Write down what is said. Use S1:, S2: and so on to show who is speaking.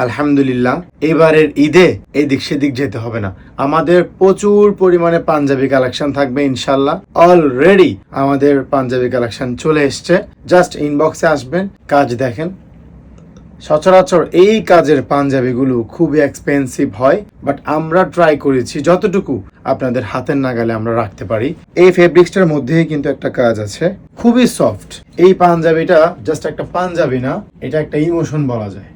S1: আলহামদুলিল্লাহ এবারের ঈদে এদিক সেদিক যেতে হবে না, আমাদের প্রচুর পরিমাণে পাঞ্জাবি কালেকশন থাকবে ইনশাল্লাহ। অলরেডি আমাদের পাঞ্জাবি কালেকশন চলে এসছে, জাস্ট ইনবক্সে আসবেন, কাজ দেখেন। সচরাচর এই কাজের পাঞ্জাবিগুলো খুবই এক্সপেন্সিভ হয়, বাট আমরা ট্রাই করেছি যতটুকু আপনাদের হাতের নাগালে আমরা রাখতে পারি। এই ফেব্রিক্সটার মধ্যেই কিন্তু একটা কাজ আছে, খুবই সফট। এই পাঞ্জাবিটা জাস্ট একটা পাঞ্জাবি না, এটা একটা ইমোশন বলা যায়।